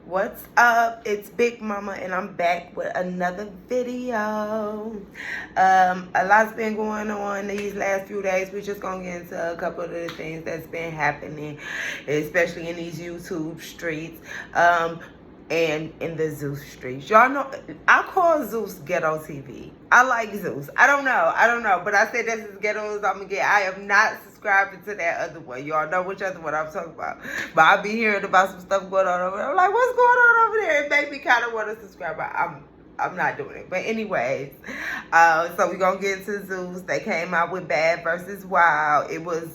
What's up? It's Big Mama and I'm back with another video. A lot's been going on these last few days. We're just gonna get into a couple of the things that's been happening, especially in these YouTube streets. And in the Zeus streets. Y'all know, I call Zeus Ghetto TV. I like Zeus. I don't know. But I said this is ghetto as I'm gonna get. I am not subscribing to that other one. Y'all know which other one I'm talking about. But I be hearing about some stuff going on over there. I'm like, what's going on over there? It made me kind of want to subscribe, but I'm not doing it. But anyways, so we're gonna get into Zeus. They came out with Bad versus Wild. It was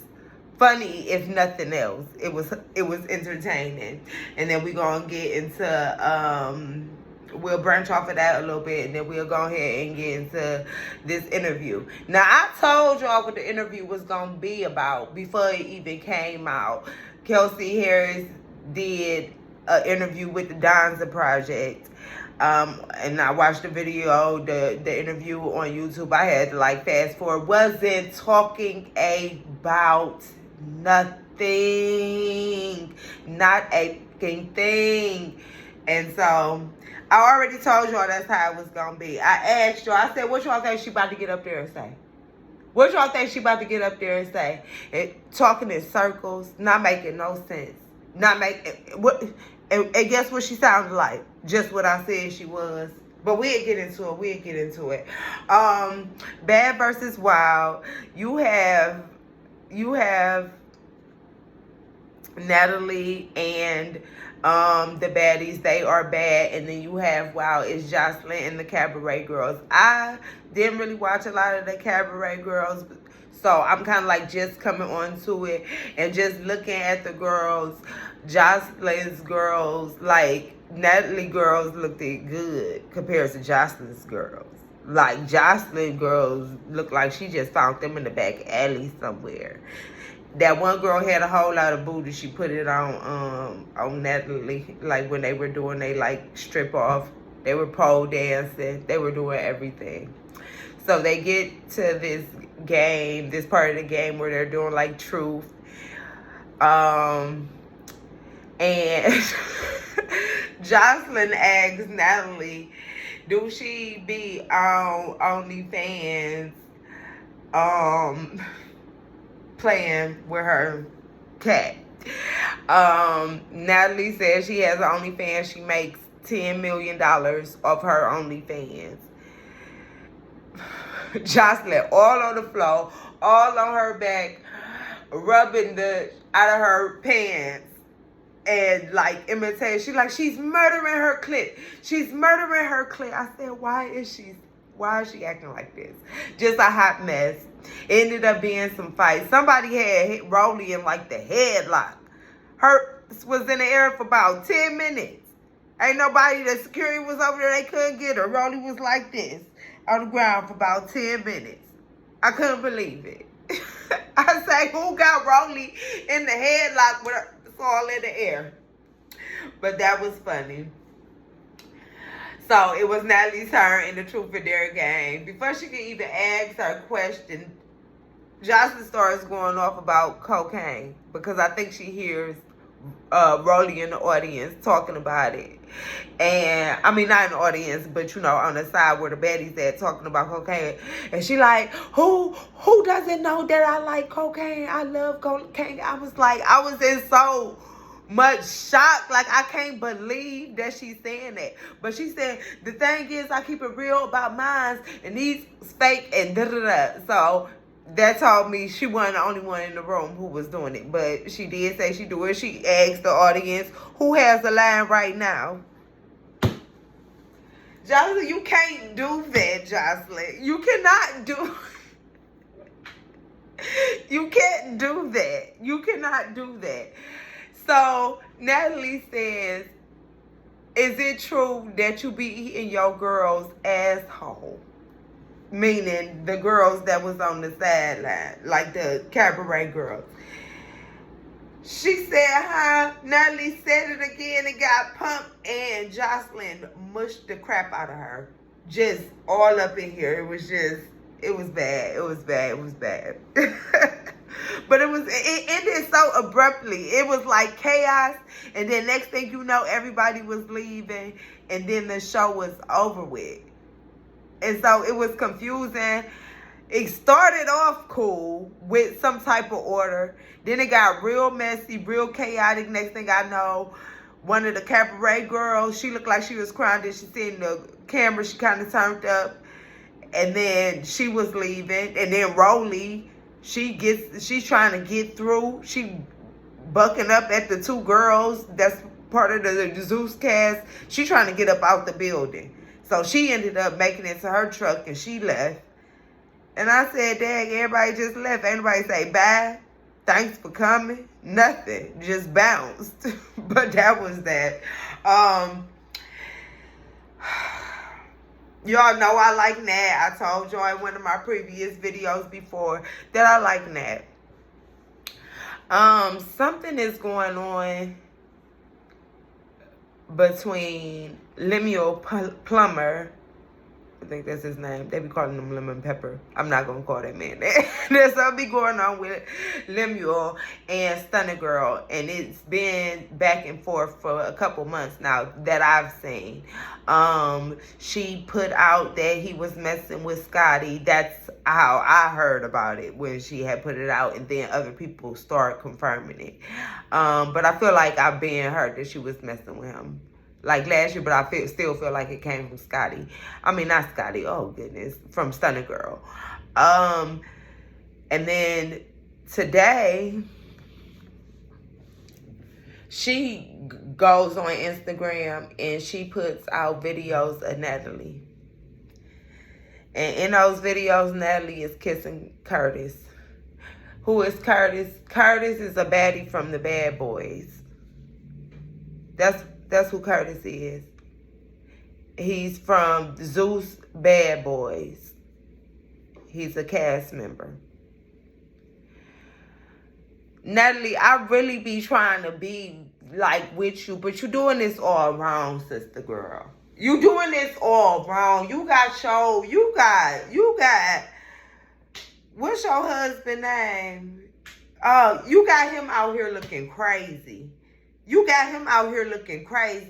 funny, if nothing else. It was entertaining. And then we're gonna get into we'll branch off of that a little bit, and then we'll go ahead and get into this interview. Now, I told y'all what the interview was gonna be about before it even came out. Kelsey Harris did an interview with the Donza Project. And I watched the video, the interview on YouTube. I had to like fast forward. Wasn't talking about nothing, not a thing. And so I already told y'all that's how it was gonna be. I asked y'all, I said, what y'all think she about to get up there and say? What y'all think she about to get up there and say? Talking in circles, not making no sense. Not making what, and guess what she sounded like? Just what I said she was. But we'll get into it. Bad versus Wild. You have Natalie and the baddies. They are bad. And then you have Wild is Jocelyn and the Cabaret Girls. I didn't really watch a lot of the Cabaret Girls, so I'm kind of like just coming on to it and just looking at the girls. Jocelyn's girls, like Natalie girls, looked good compared to Jocelyn's girls. Like Jocelyn girls look like she just found them in the back alley somewhere. That one girl had a whole lot of booty. She put it on Natalie, like when they were doing they like strip off. They were pole dancing. They were doing everything. So they get to this game, this part of the game where they're doing like truth. And Jocelyn asks Natalie, do she be on OnlyFans playing with her cat? Natalie says she has an OnlyFans. She makes $10 million off her OnlyFans. Jocelyn all on the floor, all on her back, rubbing the out of her pants and like imitating. She's murdering her clit. She's murdering her clit. I said, why is she acting like this? Just a hot mess. It ended up being some fights. Somebody had hit Rolly in like the headlock. Her was in the air for about 10 minutes. Ain't nobody, the security was over there, they couldn't get her. Rolly was like this on the ground for about 10 minutes. I couldn't believe it. I say, who got Rolly in the headlock with her all in the air? But that was funny. So it was Natalie's turn in the Truth or Dare game. Before she could even ask her question, Jocelyn starts going off about cocaine because I think she hears Rolly in the audience talking about it. And I mean, not in the audience, but you know, on the side where the baddies at talking about cocaine. And she like, who doesn't know that I like cocaine? I love cocaine. I was in so much shock. Like, I can't believe that she's saying that. But she said, the thing is, I keep it real about mine, and these fake and da-da-da. So that told me she wasn't the only one in the room who was doing it. But she did say she do it. She asked the audience, who has the line right now? Jocelyn, you can't do that, Jocelyn. You cannot do... You can't do that. You cannot do that. So Natalie says, is it true that you be eating your girl's asshole? Meaning the girls that was on the sideline, like the Cabaret girls. She said, huh? Natalie said it again and got pumped, and Jocelyn mushed the crap out of her. Just all up in here. It was bad. It was bad. But it ended so abruptly. It was like chaos, and then next thing you know, everybody was leaving, and then the show was over with. And so it was confusing. It started off cool with some type of order. Then it got real messy, real chaotic. Next thing I know, one of the cabaret girls, she looked like she was crying. Then she seen the camera, she kind of turned up. And then she was leaving. And then Rolly, she's trying to get through. She bucking up at the two girls that's part of the Zeus cast. She trying to get up out the building. So she ended up making it to her truck and she left. And I said, dang, everybody just left. Anybody say bye? Thanks for coming? Nothing. Just bounced. But that was that. Y'all know I like Nat. I told y'all in one of my previous videos before that I like Nat. Something is going on between Lemuel Plummer. I think that's his name. They be calling him Lemon Pepper. I'm not going to call that man that. There's something going on with Lemuel and Stunner Girl. And it's been back and forth for a couple months now that I've seen. She put out that he was messing with Scotty. That's how I heard about it when she had put it out. And then other people start confirming it. But I feel like I've been heard that she was messing with him. Like last year, but I still feel like it came from Scotty. I mean, not Scotty. Oh, goodness. From Stunner Girl. And then today, she goes on Instagram and she puts out videos of Natalie. And in those videos, Natalie is kissing Curtis. Who is Curtis? Curtis is a baddie from the Bad Boys. That's who Curtis is. He's from Zeus Bad Boys. He's a cast member. Natalie, I really be trying to be like with you, but you're doing this all wrong, sister girl. You doing this all wrong. You got, what's your husband's name? You got him out here looking crazy.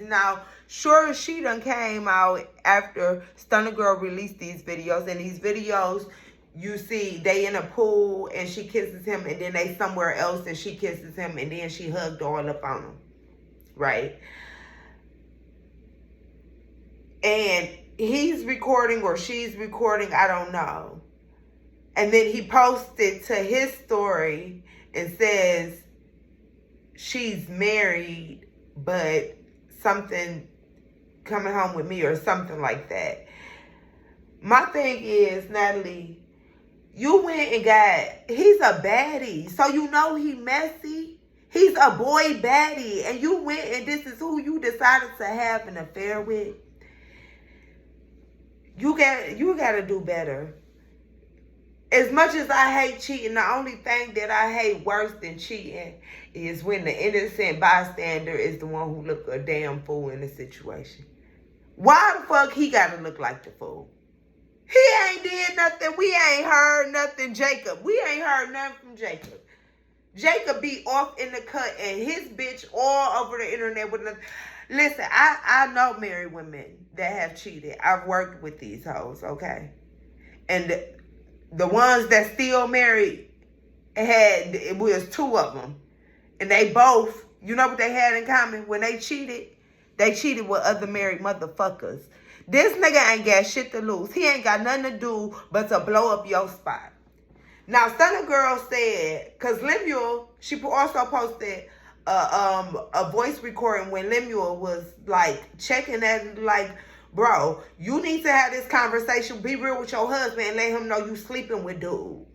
Now, sure, she done came out after Stunner Girl released these videos. And these videos, you see, they in a pool and she kisses him. And then they somewhere else and she kisses him. And then she hugged all up on him. Right? And he's recording or she's recording, I don't know. And then he posted to his story and says, she's married, but something coming home with me or something like that. My thing is, Natalie, you went and he's a baddie. So you know he messy. He's a boy baddie. And you went and this is who you decided to have an affair with. You got to do better. As much as I hate cheating, the only thing that I hate worse than cheating is when the innocent bystander is the one who look a damn fool in the situation. Why the fuck he gotta look like the fool? He ain't did nothing. We ain't heard nothing. Jacob. We ain't heard nothing from Jacob. Jacob be off in the cut and his bitch all over the internet with nothing. Listen, I know married women that have cheated. I've worked with these hoes, okay? And the ones that still married it was two of them. And they both, you know what they had in common? When they cheated with other married motherfuckers. This nigga ain't got shit to lose. He ain't got nothing to do but to blow up your spot. Now, Stunner Girl said, because Lemuel, she also posted a voice recording when Lemuel was like checking that, like, bro, you need to have this conversation. Be real with your husband and let him know you sleeping with dude.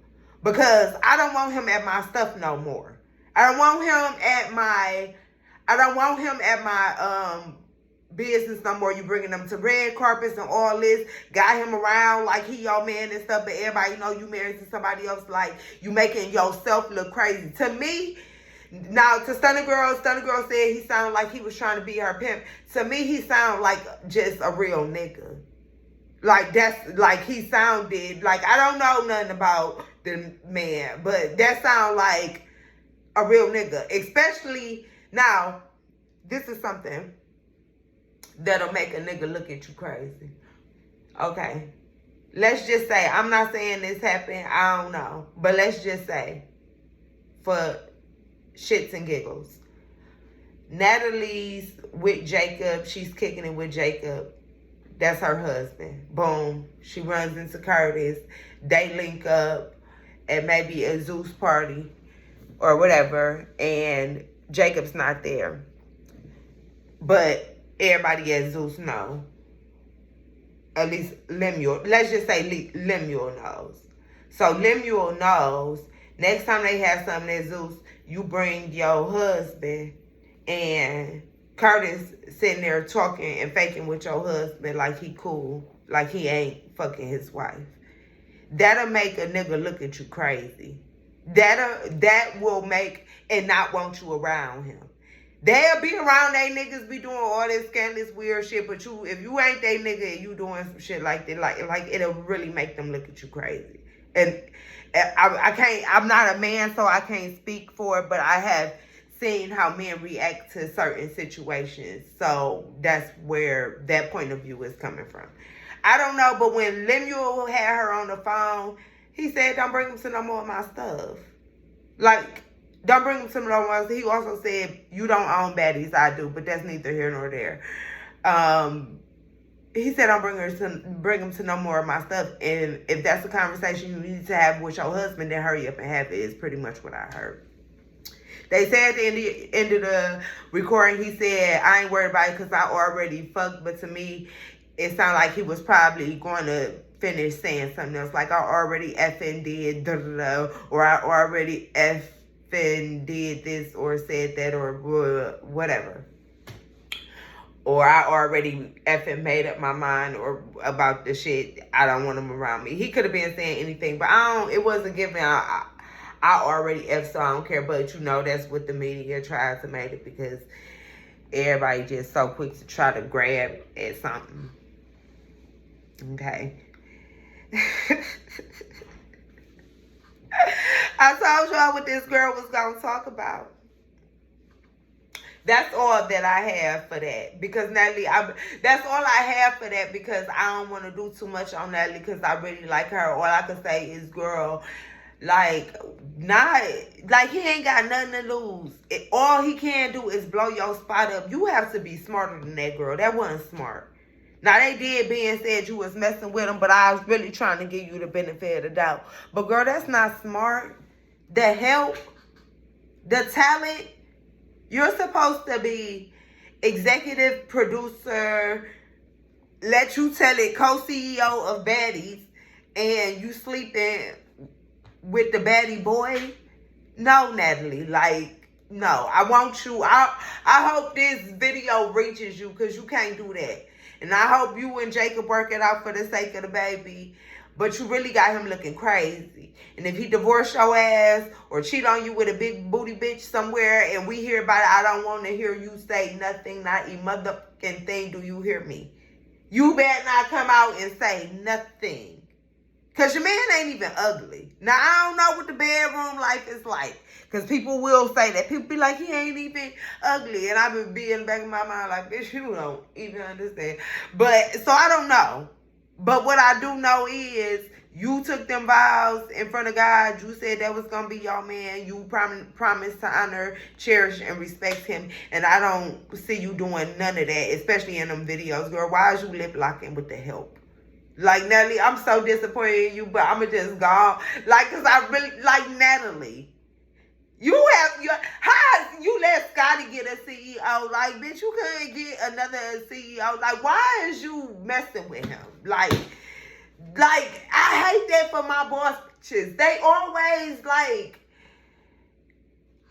Because I don't want him at my stuff no more. I don't want him at my business no more. You bringing him to red carpets and all this. Got him around like he your man and stuff. But everybody know you married to somebody else. Like you making yourself look crazy. To me, now to Stunner Girl said he sounded like he was trying to be her pimp. To me, he sounded like just a real nigga. Like that's like he sounded like I don't know nothing about the man. But that sounds like a real nigga. Especially, now, this is something that'll make a nigga look at you crazy. Okay. Let's just say, I'm not saying this happened, I don't know. But let's just say, for shits and giggles, Natalie's with Jacob. She's kicking it with Jacob. That's her husband. Boom. She runs into Curtis. They link up at maybe a Zeus party or whatever. And Jacob's not there. But everybody at Zeus know. At least Lemuel. Let's just say Lemuel knows. So Lemuel knows. Next time they have something at Zeus, you bring your husband. And Curtis sitting there talking and faking with your husband like he cool, like he ain't fucking his wife. That'll make a nigga look at you crazy. That will make and not want you around him. They'll be around they niggas be doing all this scandalous weird shit, but if you ain't they nigga and you doing some shit like that, like it'll really make them look at you crazy. And I can't, I'm not a man, so I can't speak for it, but I have seen how men react to certain situations. So that's where that point of view is coming from. I don't know, but when Lemuel had her on the phone, he said, don't bring him to no more of my stuff. Like, don't bring him to no more. He also said, you don't own baddies, I do, but that's neither here nor there. He said, don't bring him to no more of my stuff. And if that's a conversation you need to have with your husband, then hurry up and have it, is pretty much what I heard. They said at the end of the recording, he said, I ain't worried about it because I already fucked. But to me, it sounded like he was probably going to finish saying something else. Like, I already effing did, or I already effing did this or said that or whatever. Or I already effing made up my mind or about the shit. I don't want him around me. He could have been saying anything, but it wasn't giving out. I already F, so I don't care. But, you know, that's what the media tries to make it because everybody just so quick to try to grab at something. Okay. I told y'all what this girl was going to talk about. That's all that I have for that. Because Natalie, that's all I have for that because I don't want to do too much on Natalie because I really like her. All I can say is, girl, like, he ain't got nothing to lose. All he can do is blow your spot up. You have to be smarter than that, girl. That wasn't smart. Now, they did being said you was messing with him, but I was really trying to give you the benefit of the doubt. But, girl, that's not smart. The help, the talent, you're supposed to be executive producer, let you tell it, co-CEO of Baddies, and you sleeping with the baddie boy. No, Natalie, like, no. I want you, I hope this video reaches you because you can't do that. And I hope you and Jacob work it out for the sake of the baby. But you really got him looking crazy. And if he divorce your ass or cheat on you with a big booty bitch somewhere and we hear about it, I don't want to hear you say nothing, not a motherfucking thing. Do you hear me? You better not come out and say nothing. Because your man ain't even ugly. Now, I don't know what the bedroom life is like. Because people will say that. People be like, he ain't even ugly. And I would be in the back of my mind like, bitch, you don't even understand. But, so I don't know. But what I do know is you took them vows in front of God. You said that was going to be your man. You promised to honor, cherish, and respect him. And I don't see you doing none of that, especially in them videos. Girl, why is you lip locking with the help? Like, Natalie, I'm so disappointed in you, but I'm going to just go. Like, because I really, like, Natalie, you let Scotty get a CEO. Like, bitch, you couldn't get another CEO. Like, why is you messing with him? Like, I hate that for my boss bitches. They always, like,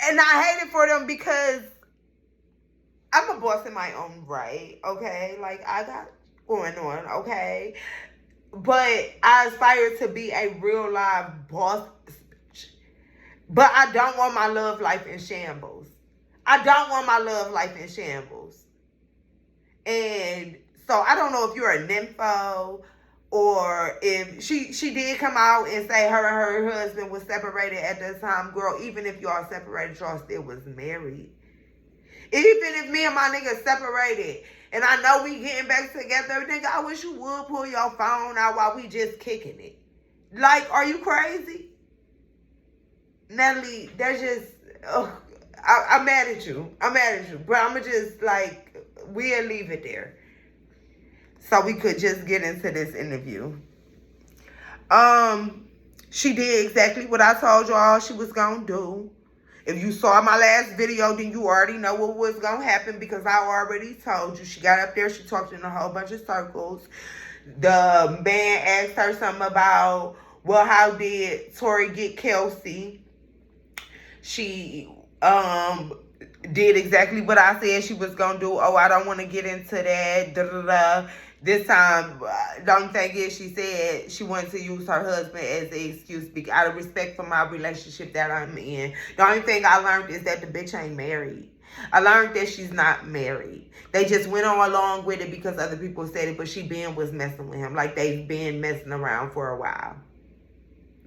and I hate it for them because I'm a boss in my own right, okay? Like, I got going on, okay? But I aspire to be a real live boss bitch. But I don't want my love life in shambles. I don't want my love life in shambles. And so I don't know if you're a nympho or if she did come out and say her and her husband was separated at the time, girl, even if y'all separated, y'all still was married. Even if me and my nigga separated and I know we getting back together, nigga, I wish you would pull your phone out while we just kicking it. Like, are you crazy? Natalie, that's just, I'm mad at you. I'm mad at you. But I'm going to just, like, we'll leave it there. So we could just get into this interview. She did exactly what I told y'all she was going to do. If you saw my last video, then you already know what was going to happen because I already told you. She got up there. She talked in a whole bunch of circles. The man asked her something about, well, how did Tori get Kelsey? She did exactly what I said she was going to do. Oh, I don't want to get into that. Da, da, da. This time, the only thing is she said she wanted to use her husband as an excuse out of respect for my relationship that I'm in. The only thing I learned is that the bitch ain't married. I learned that she's not married. They just went on along with it because other people said it, but she was messing with him. Like, they've been messing around for a while.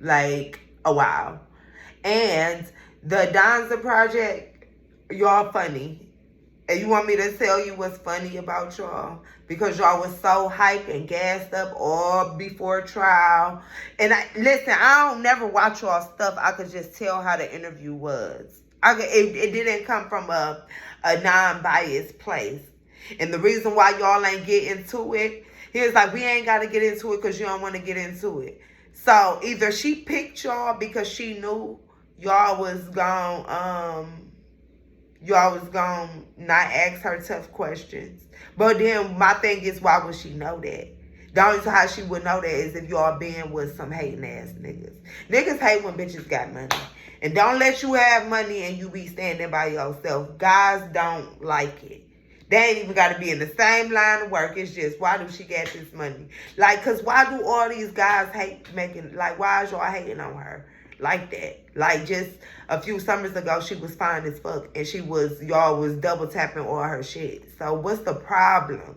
Like, a while. And the Donza Project, y'all funny. And you want me to tell you what's funny about y'all? Because y'all was so hyped and gassed up all before trial. And listen, I don't never watch y'all stuff. I could just tell how the interview was. It didn't come from a non-biased place. And the reason why y'all ain't get into it, he was like, we ain't got to get into it because you don't want to get into it. So either she picked y'all because she knew y'all was gonna not ask her tough questions. But then my thing is, why would she know that? The only time she would know that is if y'all been with some hating ass niggas. Niggas hate when bitches got money. And don't let you have money and you be standing by yourself. Guys don't like it. They ain't even got to be in the same line of work. It's just, why do she get this money? Like, because why do all these guys hate making, like, why is y'all hating on her like that? Like, just a few summers ago, she was fine as fuck. And y'all was double tapping all her shit. So what's the problem?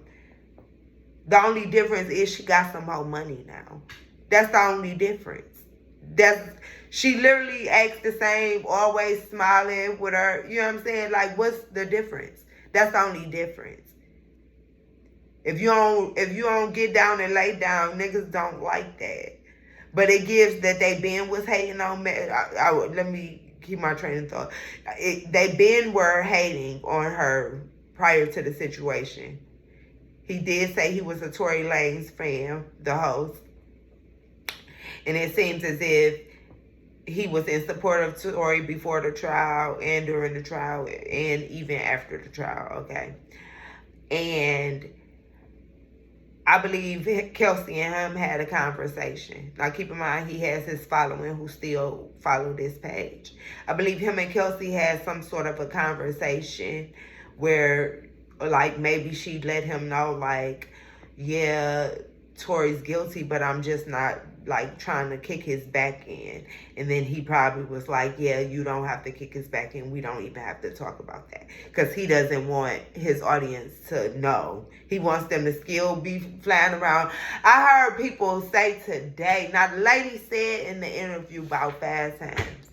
The only difference is she got some more money now. That's the only difference. She literally acts the same, always smiling with her. You know what I'm saying? Like, what's the difference? That's the only difference. If you don't get down and lay down, niggas don't like that. But it gives that they was hating on me. Let me keep my train of thought. They were hating on her prior to the situation. He did say he was a Tory Lanez fan, the host. And it seems as if he was in support of Tory before the trial and during the trial and even after the trial, okay? And I believe Kelsey and him had a conversation. Now, keep in mind, he has his following who still follow this page. I believe him and Kelsey had some sort of a conversation where, like, maybe she let him know, like, yeah, Tory's guilty, but I'm just not, like, trying to kick his back in. And then he probably was like, yeah, you don't have to kick his back in. We don't even have to talk about that. Because he doesn't want his audience to know. He wants them to still be flying around. I heard people say today, now the lady said in the interview about Fast Times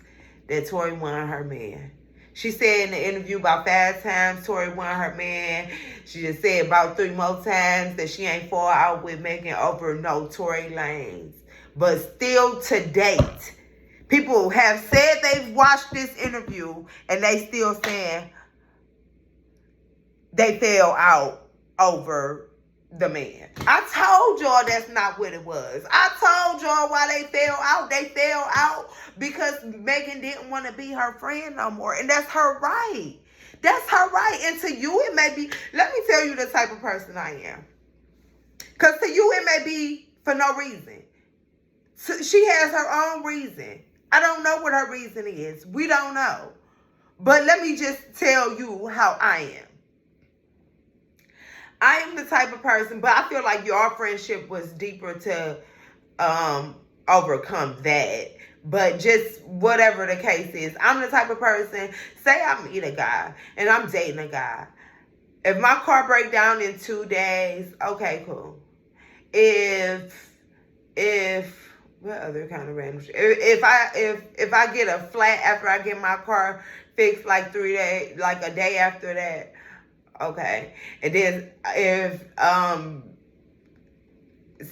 that Tory wanted her man. She said in the interview about 5 times Tory wanted her man. She just said about 3 more times that she ain't fall out with Megan over no Tory Lanez. But still to date, people have said they've watched this interview and they still saying they fell out over the man. I told y'all that's not what it was. I told y'all why they fell out. They fell out because Megan didn't want to be her friend no more. And that's her right. That's her right. And to you, it may be, let me tell you the type of person I am. Because to you, it may be for no reason. So she has her own reason. I don't know what her reason is. We don't know. But let me just tell you how I am. I am the type of person, but I feel like your friendship was deeper to overcome that. But just whatever the case is, I'm the type of person, say I meet a guy and I'm dating a guy. If my car breaks down in 2 days, okay, cool. If what other kind of random shit? If I get a flat after I get my car fixed like 3 days, like a day after that, okay. And then if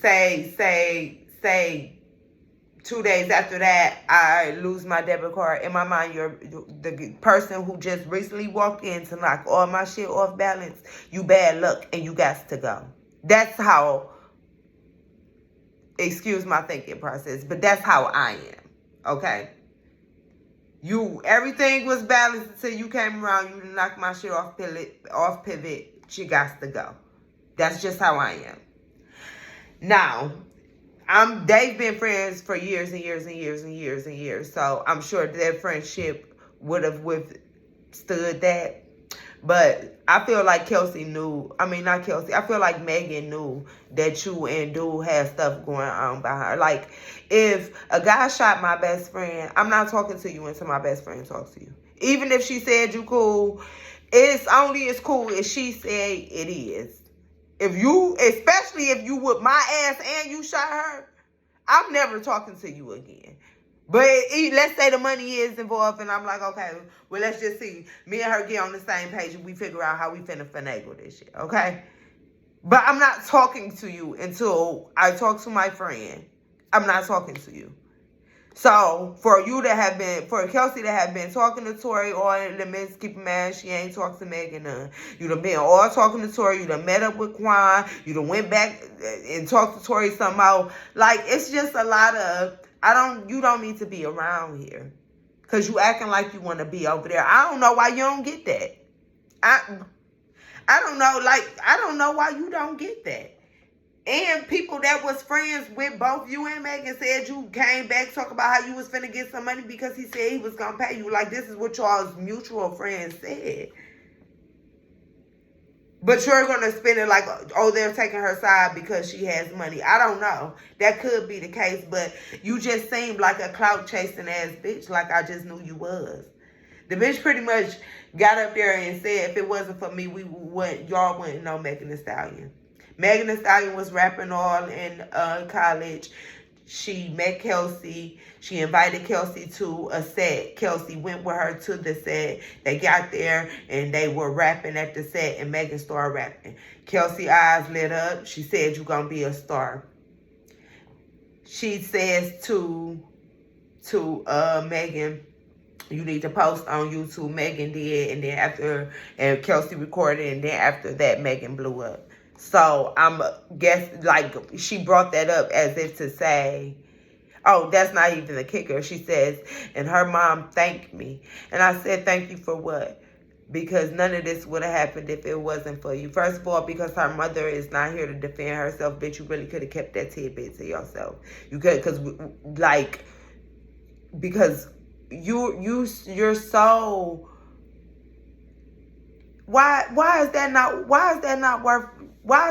say 2 days after that, I lose my debit card. In my mind, you're the person who just recently walked in to knock all my shit off balance. You bad luck and you got to go. That's how, excuse my thinking process, but that's how I am, okay? Everything was balanced until you came around. You knocked my shit off pivot. She got to go. That's just how I am. Now, they've been friends for years and years and years and years and years. So I'm sure their friendship would have withstood that. But I feel like Kelsey knew. I mean, not Kelsey. I feel like Megan knew that you and Dude had stuff going on behind her. Like, if a guy shot my best friend, I'm not talking to you until my best friend talks to you. Even if she said you cool, it's only as cool as she said it is. Especially if you whip my ass and you shot her, I'm never talking to you again. But let's say the money is involved and I'm like, okay, well, let's just see. Me and her get on the same page and we figure out how we finna finagle this shit, okay? But I'm not talking to you until I talk to my friend. I'm not talking to you. So, for Kelsey to have been talking to Tori, or the miss, keep in mind, she ain't talked to Megan none. You done been all talking to Tori, you done met up with Quan, you done went back and talked to Tori somehow. Like, it's just a lot of, you don't need to be around here. Because you acting like you want to be over there. I don't know why you don't get that. I don't know why you don't get that. And people that was friends with both you and Megan said you came back talk about how you was finna get some money because he said he was gonna pay you. Like, this is what y'all's mutual friends said. But you're gonna spin it like, oh, they're taking her side because she has money. I don't know. That could be the case, but you just seemed like a clout chasing ass bitch, like I just knew you was. The bitch pretty much got up there and said if it wasn't for me, y'all wouldn't know Megan Thee Stallion. Megan Thee Stallion was rapping all in college. She met Kelsey. She invited Kelsey to a set. Kelsey went with her to the set. They got there and they were rapping at the set and Megan started rapping. Kelsey's eyes lit up. She said, "You're going to be a star." She says to Megan, "You need to post on YouTube." Megan did, and Kelsey recorded, and then after that, Megan blew up. So she brought that up as if to say, oh, that's not even the kicker. She says, and her mom thanked me. And I said, thank you for what? Because none of this would have happened if it wasn't for you. First of all, because her mother is not here to defend herself. Bitch, you really could have kept that tidbit to yourself. You could, because you're so... Why is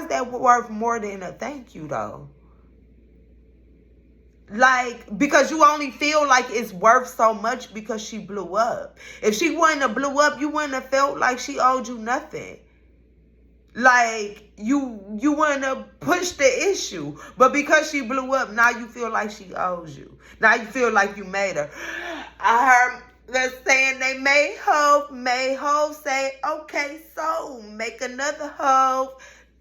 that worth more than a thank you though? Like, because you only feel like it's worth so much because she blew up. If she wouldn't have blew up, you wouldn't have felt like she owed you nothing. Like, you wouldn't have pushed the issue. But because she blew up, now you feel like she owes you. Now you feel like you made her. I heard the saying they made hoe say, okay, so make another hoe.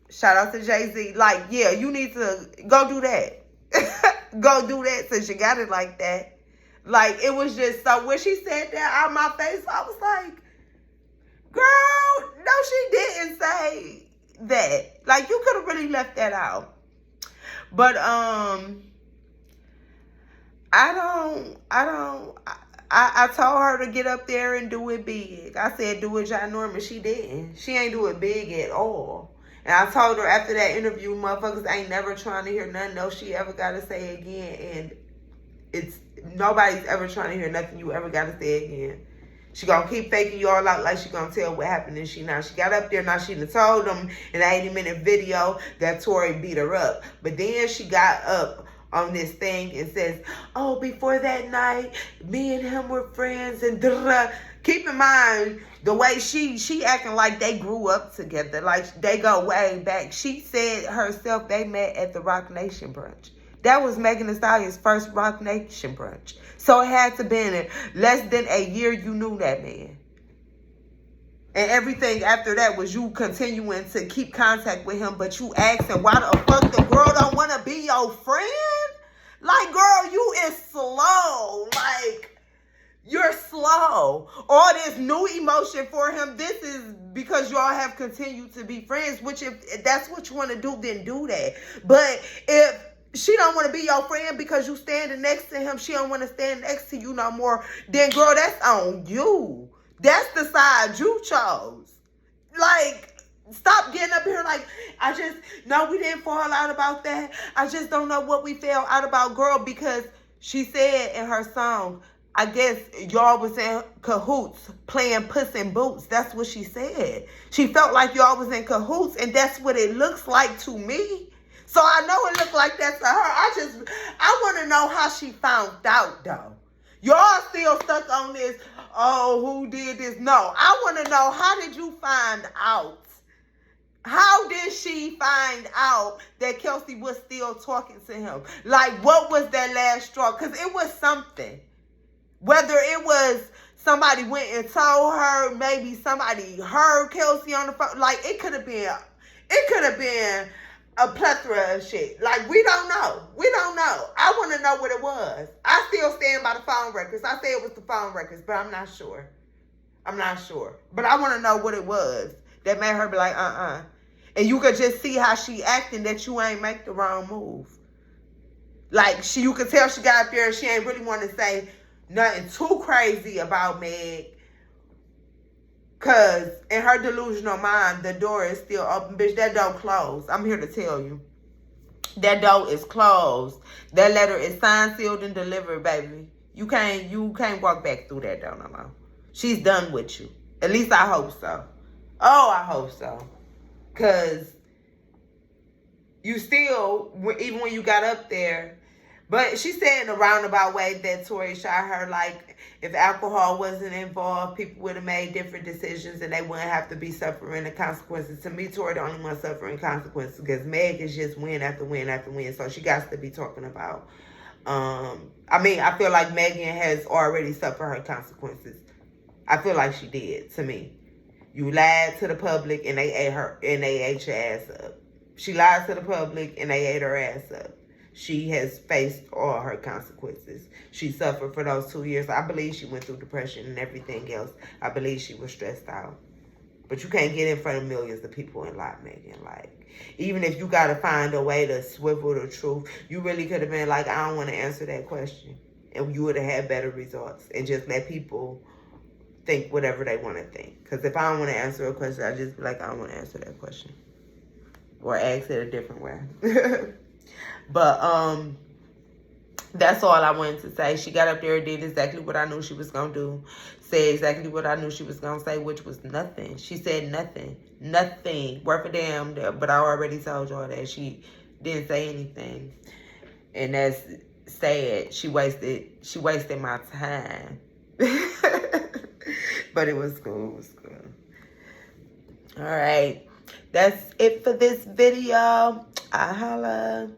Shout out to Jay-Z. Like, yeah, you need to go do that. Go do that since you got it like that. Like, it was just so, when she said that out my face, I was like, girl, no, she didn't say that. Like, you could have really left that out. But, I told her to get up there and do it big. I said, do it ginormous. She didn't. She ain't do it big at all. And I told her after that interview, motherfuckers ain't never trying to hear nothing else she ever got to say again. And nobody's ever trying to hear nothing you ever got to say again. She gonna keep faking you all out like she gonna tell what happened. And she got up there. Now she done told them in an 80-minute video that Tori beat her up. But then she got up on this thing and says, oh, before that night, me and him were friends and da-da-da. Keep in mind, the way she acting like they grew up together, like they go way back. She said herself they met at the Rock Nation brunch. That was Megan Thee Stallion's first Rock Nation brunch. So it had to be in less than a year you knew that man. And everything after that was you continuing to keep contact with him, but you asking why the fuck the girl don't want to be your friend? Like, girl, you is slow. Like, you're slow. All this new emotion for him, this is because y'all have continued to be friends, which if that's what you want to do, then do that. But if she don't want to be your friend because you standing next to him, she don't want to stand next to you no more, then girl, that's on you. That's the side you chose. Like, stop getting up here like, no, we didn't fall out about that. I just don't know what we fell out about, girl, because she said in her song, I guess y'all was in cahoots playing Puss in Boots. That's what she said. She felt like y'all was in cahoots, and that's what it looks like to me. So I know it looked like that to her. I want to know how she found out, though. Y'all still stuck on this, oh, who did this? No, I want to know, how did you find out? How did she find out that Kelsey was still talking to him? Like, what was that last straw? Because it was something. Whether it was somebody went and told her, maybe somebody heard Kelsey on the phone. Like, it could have been a plethora of shit. Like, we don't know. We don't know. I want to know what it was. I still stand by the phone records. I say it was the phone records, but I'm not sure. I'm not sure. But I want to know what it was that made her be like, And you could just see how she acting, that you ain't make the wrong move. Like, you could tell she got up there and she ain't really want to say nothing too crazy about Meg. Because in her delusional mind, the door is still open. Bitch, that door closed. I'm here to tell you. That door is closed. That letter is signed, sealed, and delivered, baby. You can't walk back through that door no more. She's done with you. At least I hope so. Oh, I hope so. Because you still, even when you got up there, but she said in a roundabout way that Tory shot her, like, if alcohol wasn't involved, people would have made different decisions and they wouldn't have to be suffering the consequences. To me, Tory the only one suffering consequences because Meg is just win after win after win. So she got to be talking about. I feel like Megan has already suffered her consequences. I feel like she did, to me. You lied to the public and they ate your ass up. She lied to the public and they ate her ass up. She has faced all her consequences. She suffered for those 2 years. I believe she went through depression and everything else. I believe she was stressed out. But you can't get in front of millions of people and lie, Megan. Like, even if you got to find a way to swivel the truth, you really could have been like, I don't want to answer that question. And you would have had better results. And just let people think whatever they want to think. Because if I don't want to answer a question, I just be like, I don't want to answer that question. Or ask it a different way. But that's all I wanted to say. She got up there and did exactly what I knew she was going to do. Said exactly what I knew she was going to say, which was nothing. She said nothing. Nothing. Worth a damn. But I already told y'all that she didn't say anything. And that's sad. She wasted my time. But it was cool. It was cool. All right. That's it for this video. I holla.